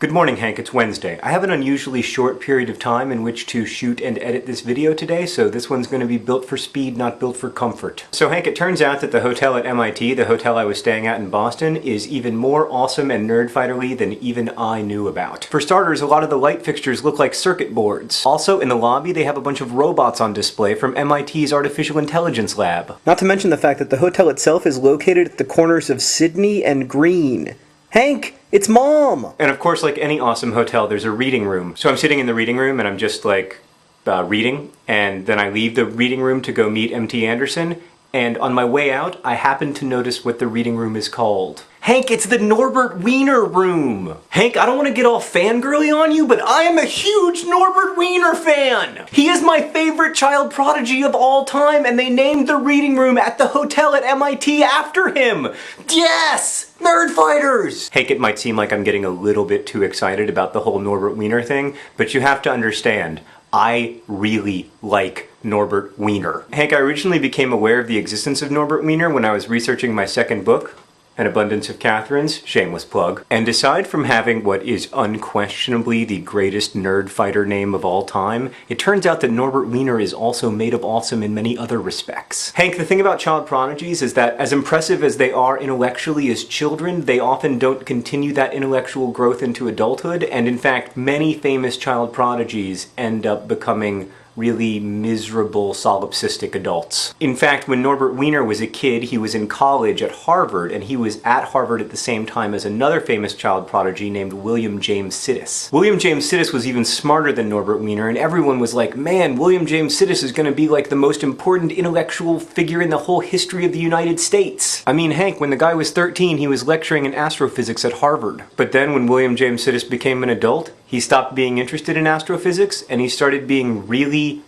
Good morning, Hank. It's Wednesday. I have an unusually short period of time in which to shoot and edit this video today, so this one's going to be built for speed, not built for comfort. So Hank, it turns out that the hotel at MIT, the hotel I was staying at in Boston, is even more awesome and nerdfighterly than even I knew about. For starters, a lot of the light fixtures look like circuit boards. Also, in the lobby, they have a bunch of robots on display from MIT's Artificial Intelligence Lab. Not to mention the fact that the hotel itself is located at the corners of Sydney and Green. Hank! It's Mom! And of course, like any awesome hotel, there's a reading room. So I'm sitting in the reading room and I'm just like, reading, and then I leave the reading room to go meet M.T. Anderson, and on my way out, I happen to notice what the reading room is called. Hank, it's the Norbert Wiener room! Hank, I don't want to get all fangirly on you, but I am a huge Norbert Wiener fan! He is my favorite child prodigy of all time, and they named the reading room at the hotel at MIT after him! Yes! Nerdfighters! Hank, it might seem like I'm getting a little bit too excited about the whole Norbert Wiener thing, but you have to understand, I really like Norbert Wiener. Hank, I originally became aware of the existence of Norbert Wiener when I was researching my second book, An Abundance of Catherines, shameless plug. And aside from having what is unquestionably the greatest nerd fighter name of all time, it turns out that Norbert Wiener is also made of awesome in many other respects. Hank, the thing about child prodigies is that as impressive as they are intellectually as children, they often don't continue that intellectual growth into adulthood, and in fact, many famous child prodigies end up becoming really miserable solipsistic adults. In fact, when Norbert Wiener was a kid, he was in college at Harvard, and he was at Harvard at the same time as another famous child prodigy named William James Sidis. William James Sidis was even smarter than Norbert Wiener, and everyone was like, man, William James Sidis is gonna be like the most important intellectual figure in the whole history of the United States. I mean, Hank, when the guy was 13, he was lecturing in astrophysics at Harvard. But then when William James Sidis became an adult, he stopped being interested in astrophysics, and he started being really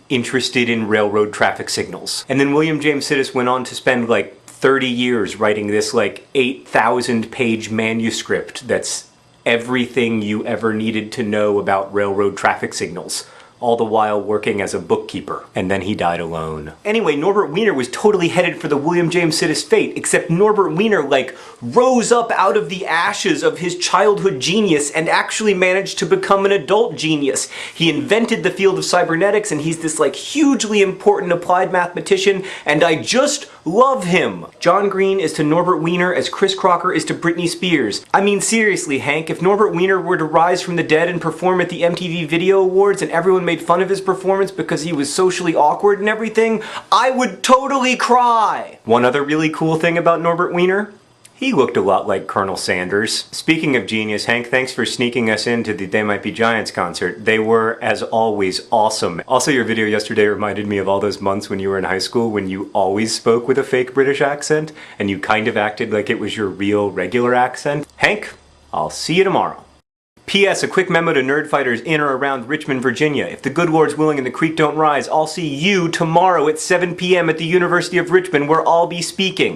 interested in railroad traffic signals. And then William James Sidis went on to spend like 30 years writing this like 8,000 page manuscript that's everything you ever needed to know about railroad traffic signals, all the while working as a bookkeeper. And then he died alone. Anyway, Norbert Wiener was totally headed for the William James Sidis fate, except Norbert Wiener, like, rose up out of the ashes of his childhood genius and actually managed to become an adult genius. He invented the field of cybernetics, and he's this, like, hugely important applied mathematician, and I just love him! John Green is to Norbert Wiener as Chris Crocker is to Britney Spears. I mean, seriously, Hank, if Norbert Wiener were to rise from the dead and perform at the MTV Video Awards and everyone made fun of his performance because he was socially awkward and everything, I would totally cry! One other really cool thing about Norbert Wiener? He looked a lot like Colonel Sanders. Speaking of genius, Hank, thanks for sneaking us into the They Might Be Giants concert. They were, as always, awesome. Also, your video yesterday reminded me of all those months when you were in high school when you always spoke with a fake British accent, and you kind of acted like it was your real, regular accent. Hank, I'll see you tomorrow. P.S. A quick memo to nerdfighters in or around Richmond, Virginia. If the good Lord's willing and the creek don't rise, I'll see you tomorrow at 7 p.m. at the University of Richmond, where I'll be speaking.